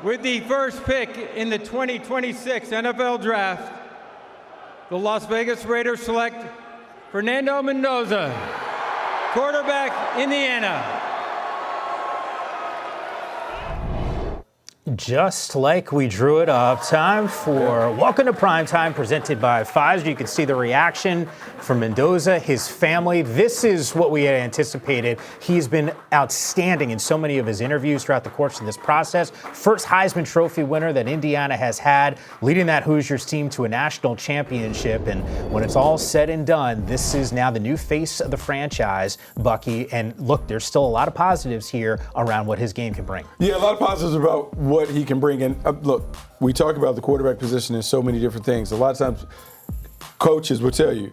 With the first pick in the 2026 NFL Draft, the Las Vegas Raiders select Fernando Mendoza, quarterback, Indiana. Just like we drew it up, time for Welcome to Primetime, presented by Pfizer. You can see the reaction from Mendoza, his family. This is what we had anticipated. He's been outstanding in so many of his interviews throughout the course of this process. First Heisman Trophy winner that Indiana has had, leading that Hoosiers team to a national championship. And when it's all said and done, this is now the new face of the franchise, Bucky. And look, there's still a lot of positives here around what his game can bring. Yeah, a lot of positives about what he can bring in. Look, we talk about the quarterback position in so many different things. A lot of times coaches will tell you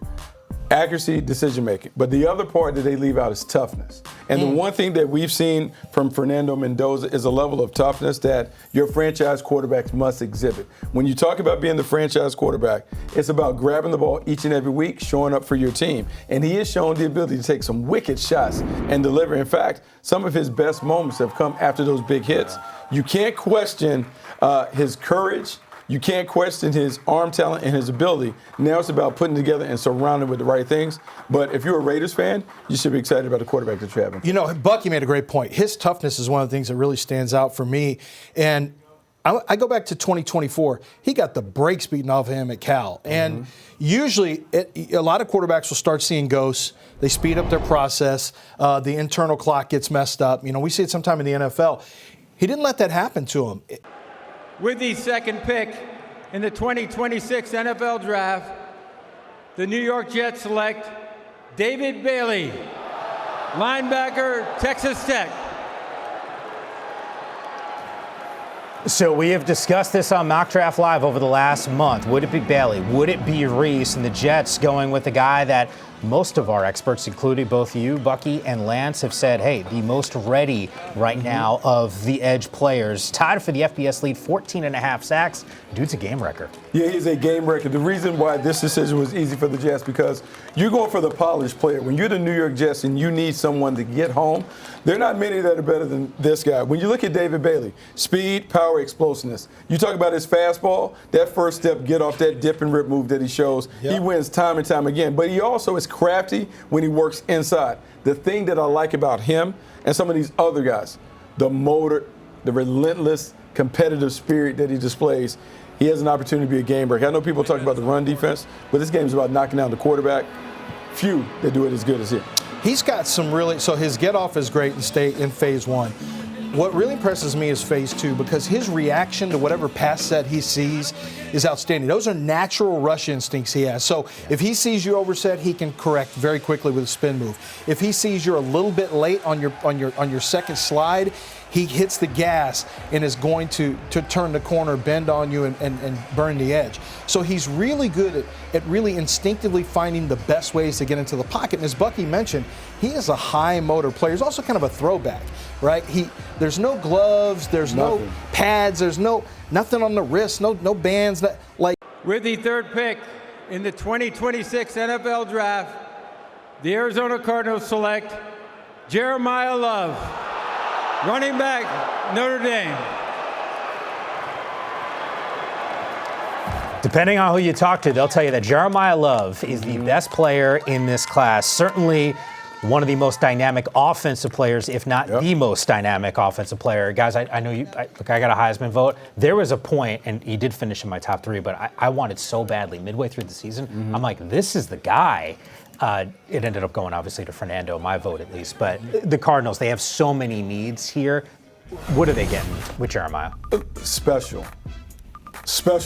accuracy, decision making. But the other part that they leave out is toughness. And the one thing that we've seen from Fernando Mendoza is a level of toughness that your franchise quarterbacks must exhibit. When you talk about being the franchise quarterback, it's about grabbing the ball each and every week, showing up for your team. And he has shown the ability to take some wicked shots and deliver. In fact, some of his best moments have come after those big hits. You can't question his courage. You can't question his arm talent and his ability. Now it's about putting together and surrounding with the right things. But if you're a Raiders fan, you should be excited about the quarterback that you're having. You know, Bucky made a great point. His toughness is one of the things that really stands out for me. And I go back to 2024. He got the brakes beaten off of him at Cal. And usually a lot of quarterbacks will start seeing ghosts. They speed up their process. The internal clock gets messed up. You know, we see it sometime in the NFL. He didn't let that happen to him. With the second pick in the 2026 NFL Draft, the New York Jets select David Bailey, linebacker, Texas Tech. So we have discussed this on Mock Draft Live over the last month. Would it be Bailey? Would it be Reese? And the Jets going with the guy that most of our experts, including both you, Bucky, and Lance, have said, hey, the most ready right now of the edge players. Tied for the FBS lead, 14.5 sacks. Dude's a game wrecker. Yeah, he's a game wrecker. The reason why this decision was easy for the Jets, because you're going for the polished player. When you're the New York Jets and you need someone to get home, there are not many that are better than this guy. When you look at David Bailey, speed, power, explosiveness. You talk about his fastball, that first step, get off that dip and rip move that he shows. Yep. He wins time and time again. But he also is crafty when he works inside. The thing that I like about him and some of these other guys, the motor, the relentless competitive spirit that he displays, he has an opportunity to be a game breaker. I know people talk about the run defense, but this game is about knocking down the quarterback. Few that do it as good as him. He's got some really, so his get off is great in phase one. What really impresses me is phase two, because his reaction to whatever pass set he sees is outstanding. Those are natural rush instincts he has. So if he sees you overset, he can correct very quickly with a spin move. If he sees you're a little bit late on your second slide, he hits the gas and is going to turn the corner, bend on you, and burn the edge. So he's really good at really instinctively finding the best ways to get into the pocket. And as Bucky mentioned, he is a high motor player. He's also kind of a throwback, right? There's no gloves, there's no pads, there's nothing on the wrist, no bands. With the third pick in the 2026 NFL Draft, the Arizona Cardinals select Jeremiah Love, running back, Notre Dame. Depending on who you talk to, they'll tell you that Jeremiah Love is the best player in this class. Certainly one of the most dynamic offensive players, if not the most dynamic offensive player. Guys, I know look, I got a Heisman vote. There was a point, and he did finish in my top three, but I wanted so badly midway through the season. I'm like, this is the guy. It ended up going, obviously, to Fernando, my vote at least. But the Cardinals, they have so many needs here. What are they getting with Jeremiah? Special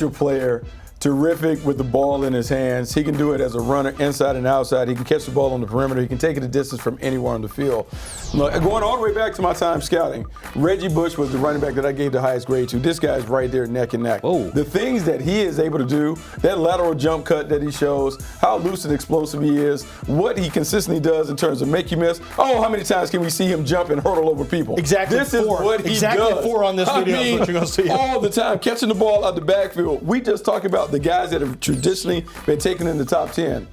player. Terrific with the ball in his hands. He can do it as a runner, inside and outside. He can catch the ball on the perimeter. He can take it a distance from anywhere on the field. Look, going all the way back to my time scouting, Reggie Bush was the running back that I gave the highest grade to. This guy's right there neck and neck. Whoa. The things that he is able to do, that lateral jump cut that he shows, how loose and explosive he is, what he consistently does in terms of make you miss. Oh, how many times can we see him jump and hurdle over people? Exactly. This is what he does. Exactly 4 on this video. I mean, what you're going to see. All the time, catching the ball out the backfield. We just talk about the guys that have traditionally been taken in the top 10.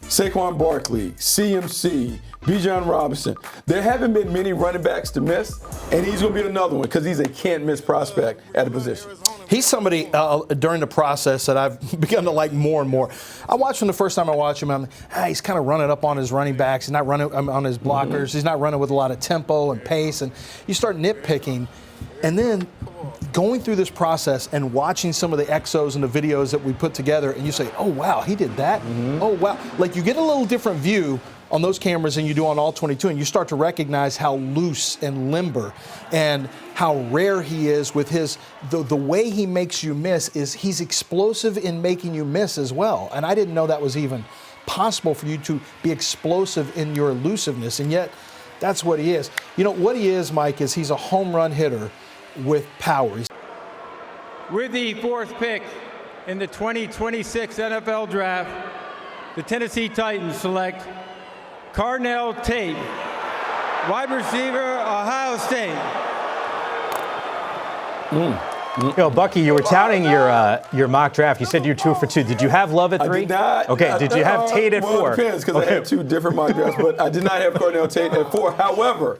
Saquon Barkley, CMC, Bijan Robinson. There haven't been many running backs to miss, and he's going to be another one because he's a can't-miss prospect at a position. He's somebody during the process that I've begun to like more and more. I watched him the first time I watched him. I'm like, he's kind of running up on his running backs. He's not running on his blockers. Mm-hmm. He's not running with a lot of tempo and pace. And you start nitpicking. And then going through this process and watching some of the exos and the videos that we put together, and you say, oh, wow, he did that? Mm-hmm. Oh, wow. Like, you get a little different view on those cameras than you do on all 22, and you start to recognize how loose and limber and how rare he is with his the way he makes you miss is he's explosive in making you miss as well. And I didn't know that was even possible for you to be explosive in your elusiveness, and yet that's what he is. You know, what he is, Mike, is he's a home run hitter with power. With the 4th pick in the 2026 NFL Draft, the Tennessee Titans select Carnell Tate, wide receiver, Ohio State. Yo, Bucky, you were touting your mock draft. You said you're 2 for 2. Did you have Love at 3? I did not. Okay, did you have Tate at 4? Well, it depends because I had 2 different mock drafts, but I did not have Carnell Tate at 4. However,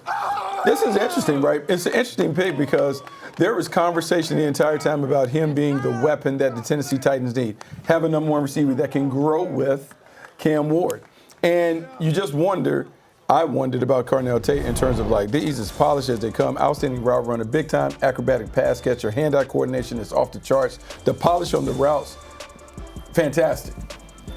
this is interesting, right? It's an interesting pick because there was conversation the entire time about him being the weapon that the Tennessee Titans need. Have a number 1 receiver that can grow with Cam Ward. And you just wonder, I wondered about Carnell Tate in terms of like, he's as polished as they come, outstanding route runner, big time acrobatic pass catcher, hand-eye coordination is off the charts. The polish on the routes, fantastic.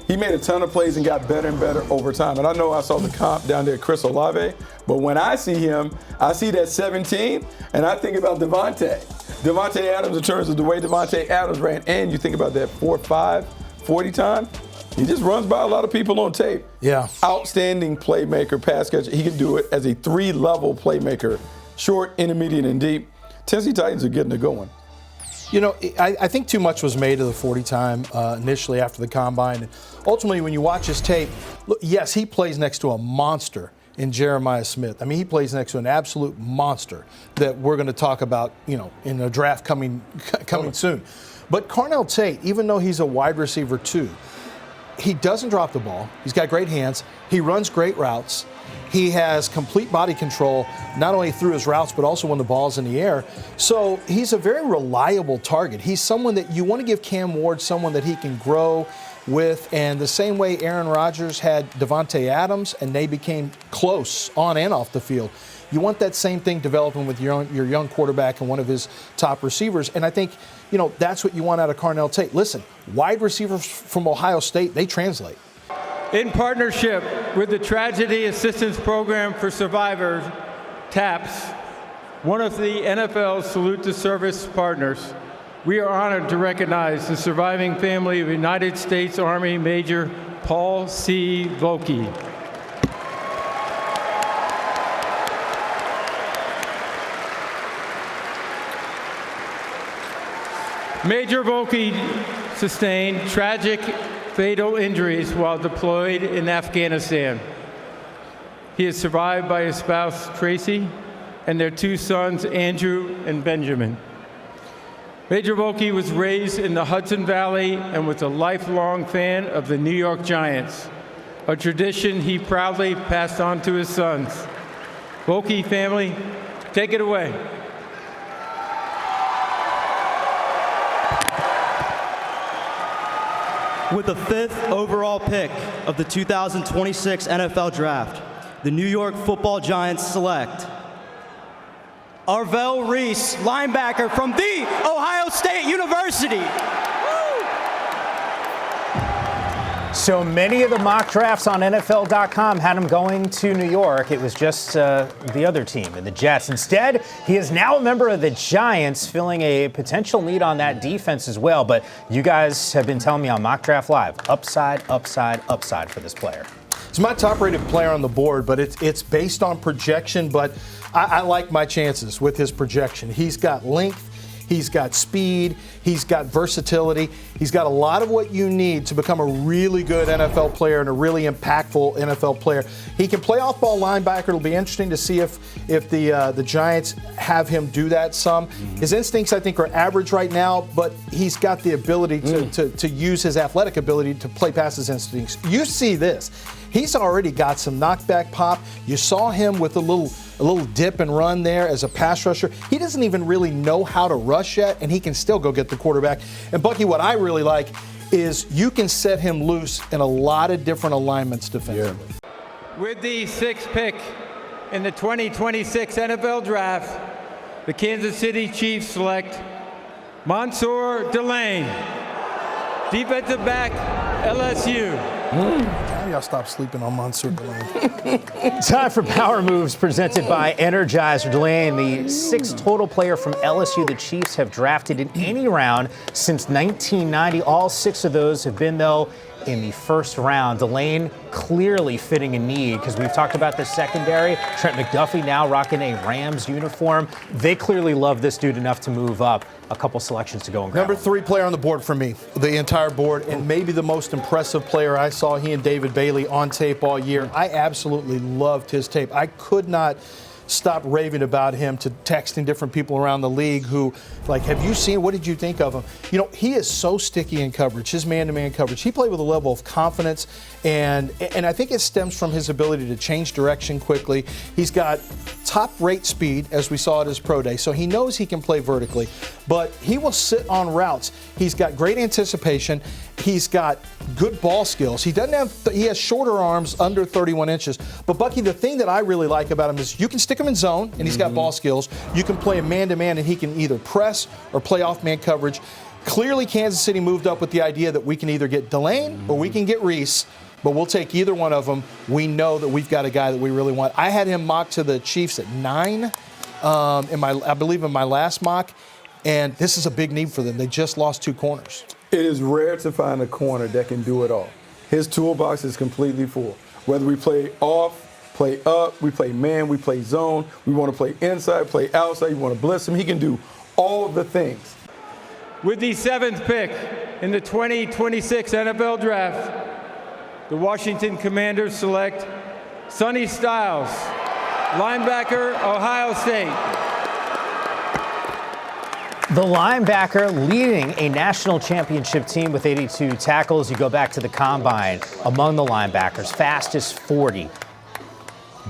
He made a ton of plays and got better and better over time. And I know I saw the comp down there, Chris Olave, but when I see him, I see that 17, and I think about Devontae Adams in terms of the way Devontae Adams ran, and you think about that 4.5 40 time. He just runs by a lot of people on tape. Yeah. Outstanding playmaker, pass catcher. He can do it as a 3-level playmaker, short, intermediate, and deep. Tennessee Titans are getting it going. You know, I think too much was made of the 40 time initially after the combine. And ultimately, when you watch his tape, look, yes, he plays next to a monster in Jeremiah Smith. I mean, he plays next to an absolute monster that we're going to talk about, you know, in a draft coming soon. But Carnell Tate, even though he's a wide receiver too, he doesn't drop the ball. He's got great hands. He runs great routes. He has complete body control, not only through his routes, but also when the ball's in the air. So he's a very reliable target. He's someone that you want to give Cam Ward, someone that he can grow with. And the same way Aaron Rodgers had Devontae Adams, and they became close on and off the field. You want that same thing developing with your young quarterback and one of his top receivers. And I think, you know, that's what you want out of Carnell Tate. Listen, wide receivers from Ohio State, they translate. In partnership with the Tragedy Assistance Program for Survivors, TAPS, one of the NFL's Salute to Service partners, we are honored to recognize the surviving family of United States Army Major Paul C. Volke. Major Volke sustained tragic, fatal injuries while deployed in Afghanistan. He is survived by his spouse, Tracy, and their 2 sons, Andrew and Benjamin. Major Volke was raised in the Hudson Valley and was a lifelong fan of the New York Giants, a tradition he proudly passed on to his sons. Volke family, take it away. With the 5th overall pick of the 2026 NFL Draft, the New York Football Giants select Arvell Reese, linebacker from The Ohio State University. So many of the mock drafts on NFL.com had him going to New York. It was just the other team, the Jets. Instead, he is now a member of the Giants, filling a potential need on that defense as well. But you guys have been telling me on Mock Draft Live, upside, upside, upside for this player. He's my top-rated player on the board, but it's based on projection. But I like my chances with his projection. He's got length. He's got speed. He's got versatility. He's got a lot of what you need to become a really good NFL player and a really impactful NFL player. He can play off-ball linebacker. It'll be interesting to see if the Giants have him do that some. His instincts, I think, are average right now, but he's got the ability to use his athletic ability to play past his instincts. You see this. He's already got some knockback pop. You saw him with a little dip and run there as a pass rusher. He doesn't even really know how to rush yet, and he can still go get the quarterback. And Bucky, what I really like is you can set him loose in a lot of different alignments defensively. Yeah. With the 6th pick in the 2026 NFL Draft, the Kansas City Chiefs select Mansoor Delane, defensive back, LSU. Y'all stop sleeping on Mansoor Delane. Time for Power Moves presented by Energizer. Delane, the 6th total player from LSU the Chiefs have drafted in any round since 1990. All 6 of those have been, though, in the first round. Delane clearly fitting a need because we've talked about the secondary. Trent McDuffie now rocking a Rams uniform. They clearly love this dude enough to move up a couple selections to go and grab. Number 3 player on the board for me, the entire board, and maybe the most impressive player I saw, he and David Bailey on tape all year. I absolutely loved his tape. I could not stop raving about him to texting different people around the league who, like, have you seen, what did you think of him? You know, he is so sticky in coverage, his man-to-man coverage. He played with a level of confidence, and I think it stems from his ability to change direction quickly. He's got top-rate speed, as we saw at his pro day, so he knows he can play vertically, but he will sit on routes. He's got great anticipation. He's got good ball skills. He has shorter arms, under 31 inches. But Bucky, the thing that I really like about him is you can stick him in zone, and he's got ball skills. You can play him man-to-man, and he can either press or play off-man coverage. Clearly, Kansas City moved up with the idea that we can either get Delane or we can get Reese, but we'll take either one of them. We know that we've got a guy that we really want. I had him mocked to the Chiefs at 9, I believe in my last mock, and this is a big need for them. They just lost 2 corners. It is rare to find a corner that can do it all. His toolbox is completely full. Whether we play off, play up, we play man, we play zone, we want to play inside, play outside, you want to blitz him, he can do all the things. With the 7th pick in the 2026 NFL Draft, the Washington Commanders select Sonny Styles, linebacker, Ohio State. The linebacker leading a national championship team with 82 tackles. You go back to the combine. Among the linebackers, fastest 40,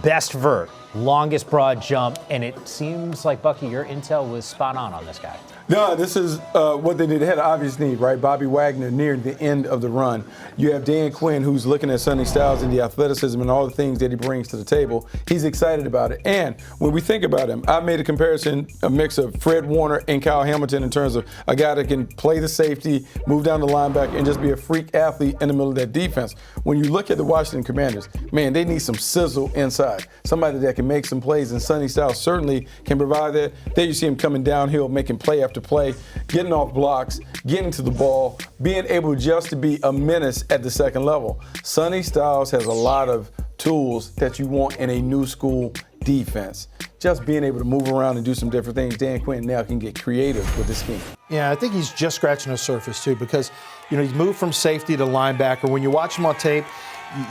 best vert, longest broad jump, and it seems like, Bucky, your intel was spot on this guy. No, this is what they did. They had an obvious need, right? Bobby Wagner near the end of the run. You have Dan Quinn, who's looking at Sonny Styles and the athleticism and all the things that he brings to the table. He's excited about it. And when we think about him, I made a comparison, a mix of Fred Warner and Kyle Hamilton in terms of a guy that can play the safety, move down the linebacker, and just be a freak athlete in the middle of that defense. When you look at the Washington Commanders, man, they need some sizzle inside. Somebody that can make some plays, and Sonny Styles certainly can provide that. There you see him coming downhill, making play after play, getting off blocks, getting to the ball, being able just to be a menace at the second level. Sonny Styles has a lot of tools that you want in a new school defense. Just being able to move around and do some different things. Dan Quinn now can get creative with the scheme. Yeah, I think he's just scratching the surface too, because he's moved from safety to linebacker. When you watch him on tape,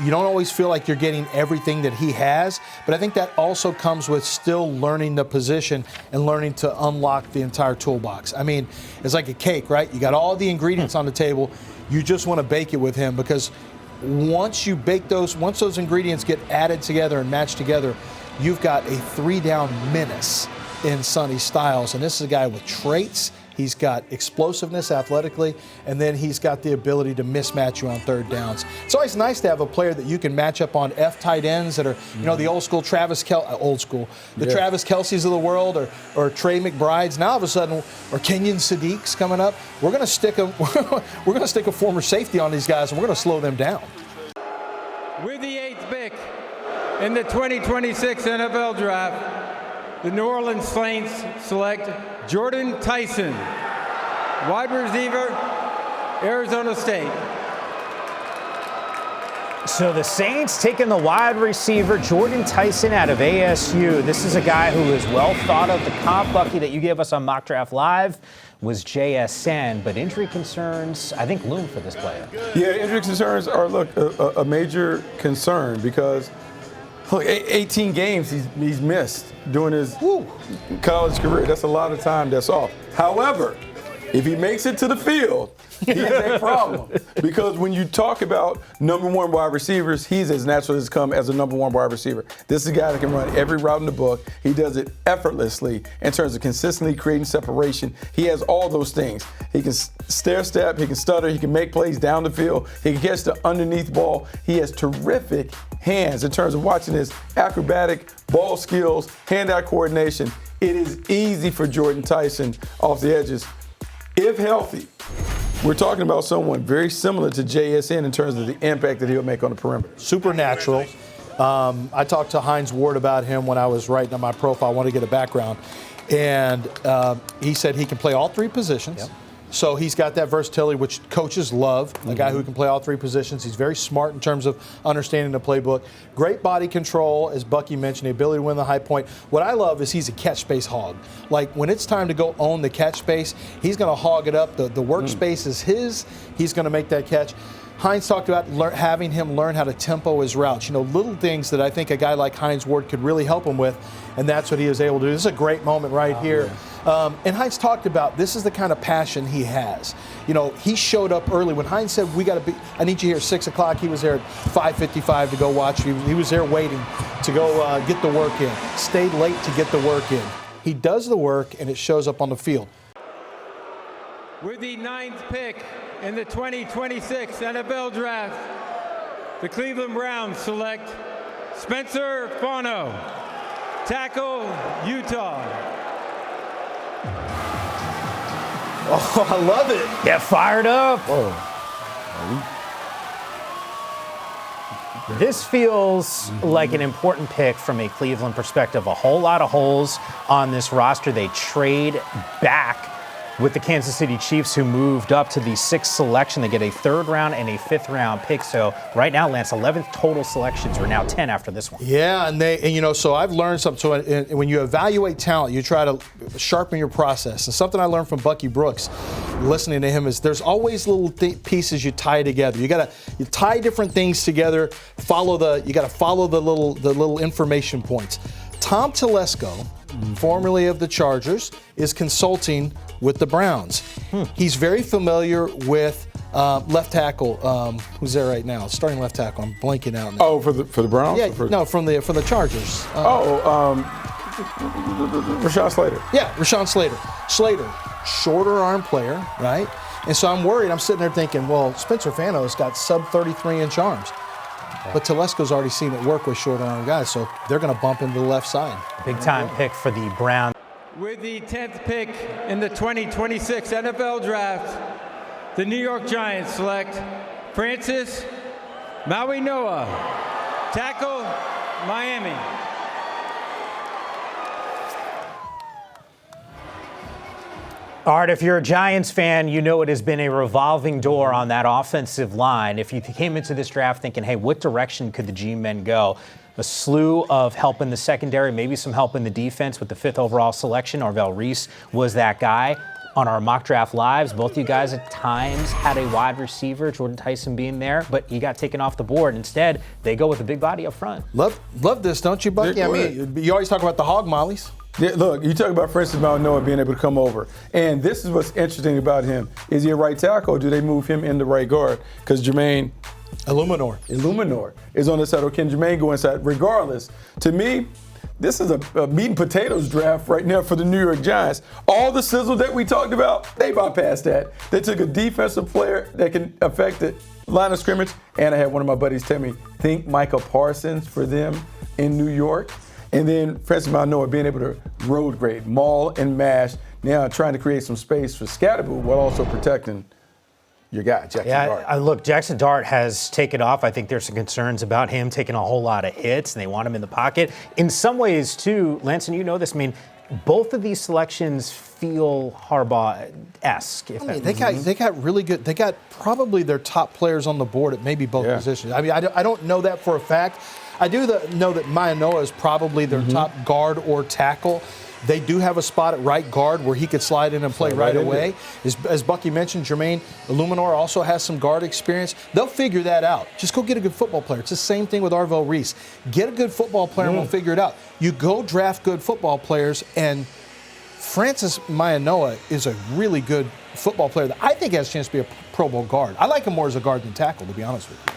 you don't always feel like you're getting everything that he has, but I think that also comes with still learning the position and learning to unlock the entire toolbox. I mean, it's like a cake, right? You got all the ingredients on the table. You just want to bake it with him, because once those ingredients get added together and matched together, you've got a 3-down menace in Sonny Styles. And this is a guy with traits. He's got explosiveness athletically, and then he's got the ability to mismatch you on third downs. It's always nice to have a player that you can match up on F tight ends that are, the old school Travis Kelce's of the world, or Trey McBrides. Now all of a sudden, or Kenyon Sadiq's coming up. We're going to stick a former safety on these guys, and we're going to slow them down. With the 8th pick in the 2026 NFL Draft, the New Orleans Saints select Jordan Tyson, wide receiver, Arizona State. So the Saints taking the wide receiver Jordan Tyson out of ASU. This is a guy who is well thought of. The comp, Bucky, that you gave us on Mock Draft Live was JSN, but injury concerns, I think, loom for this player. Yeah, injury concerns are, look, a major concern because, look, 18 games he's missed during his college career. That's a lot of time that's off. However, if he makes it to the field, he's a problem. Because when you talk about number one wide receivers, he's as natural as come as a number one wide receiver. This is a guy that can run every route in the book. He does it effortlessly in terms of consistently creating separation. He has all those things. He can stair step, he can stutter, he can make plays down the field, he can catch the underneath ball. He has terrific hands in terms of watching his acrobatic ball skills, hand-eye coordination. It is easy for Jordan Tyson off the edges. If healthy, we're talking about someone very similar to JSN in terms of the impact that he'll make on the perimeter. Supernatural. I talked to Hines Ward about him when I was writing on my profile. I wanted to get a background. And he said he can play all three positions. Yep. So he's got that versatility, which coaches love, a guy who can play all three positions. He's very smart in terms of understanding the playbook. Great body control, as Bucky mentioned, the ability to win the high point. What I love is he's a catch space hog. Like, when it's time to go own the catch space, he's going to hog it up. The workspace is his. He's going to make that catch. Hines talked about having him learn how to tempo his routes. You know, little things that I think a guy like Hines Ward could really help him with, and that's what he was able to do. This is a great moment right here. And Hines talked about this is the kind of passion he has. You know, he showed up early. When Hines said, I need you here at 6 o'clock, he was there at 5:55 to go watch. He was there waiting to go get the work in. Stayed late to get the work in. He does the work, and it shows up on the field. With the 9th pick in the 2026 NFL Draft, the Cleveland Browns select Spencer Fano, tackle, Utah. Oh, I love it. Get fired up. This feels like an important pick from a Cleveland perspective. A whole lot of holes on this roster. They trade back with the Kansas City Chiefs, who moved up to the 6th selection. They get a 3rd round and a 5th round pick. So right now, Lance, 11th total selections. We're now 10 after this one. Yeah, and you know, so I've learned something. So when you evaluate talent, you try to sharpen your process. And something I learned from Bucky Brooks, listening to him, is there's always little pieces you tie together. You tie different things together. You got to follow the little information points. Tom Telesco, formerly of the Chargers, is consulting with the Browns. He's very familiar with left tackle. Who's there right now? Starting left tackle. I'm blanking out now. Oh, for the Browns? Yeah, no, from the Chargers. Rashawn Slater. Yeah, Rashawn Slater. Slater, shorter arm player, right? And so I'm worried. I'm sitting there thinking, well, Spencer Fano's got sub 33-inch arms. But Telesco's already seen it work with short arm guys, so they're going to bump into the left side. Big time pick for the Browns. With the 10th pick in the 2026 NFL Draft, the New York Giants select Francis Mauigoa, tackle, Miami. Art, if you're a Giants fan, you know it has been a revolving door on that offensive line. If you came into this draft thinking, hey, what direction could the G-men go? A slew of help in the secondary, maybe some help in the defense with the 5th overall selection. Arvell Reese was that guy. On our mock draft lives, both of you guys at times had a wide receiver, Jordan Tyson being there, but he got taken off the board. Instead, they go with a big body up front. Love this, don't you, Bucky? I mean, you always talk about the hog mollies. Yeah, look, you talk about Francis Mauigoa being able to come over. And this is what's interesting about him. Is he a right tackle or do they move him in the right guard? Because Jermaine Illuminor is on the side, or can Jermaine go inside? Regardless, to me, this is a meat and potatoes draft right now for the New York Giants. All the sizzle that we talked about, they bypassed that. They took a defensive player that can affect the line of scrimmage. And I had one of my buddies tell me, think Micah Parsons for them in New York. And then Francis Mauigoa being able to road grade, maul and mash, now trying to create some space for Scatterboo while also protecting your guy, Jackson Dart. Look, Jackson Dart has taken off. I think there's some concerns about him taking a whole lot of hits, and they want him in the pocket. In some ways, too, Lance, and you know this, I mean, both of these selections feel Harbaugh-esque. I mean, they got really good. They got probably their top players on the board at maybe both positions. I mean, I don't know that for a fact. I do know that Mauigoa is probably their top guard or tackle. They do have a spot at right guard where he could slide in and play right away. As Bucky mentioned, Jermaine Illuminor also has some guard experience. They'll figure that out. Just go get a good football player. It's the same thing with Arvell Reese. Get a good football player and we'll figure it out. You go draft good football players, and Francis Mauigoa is a really good football player that I think has a chance to be a Pro Bowl guard. I like him more as a guard than tackle, to be honest with you.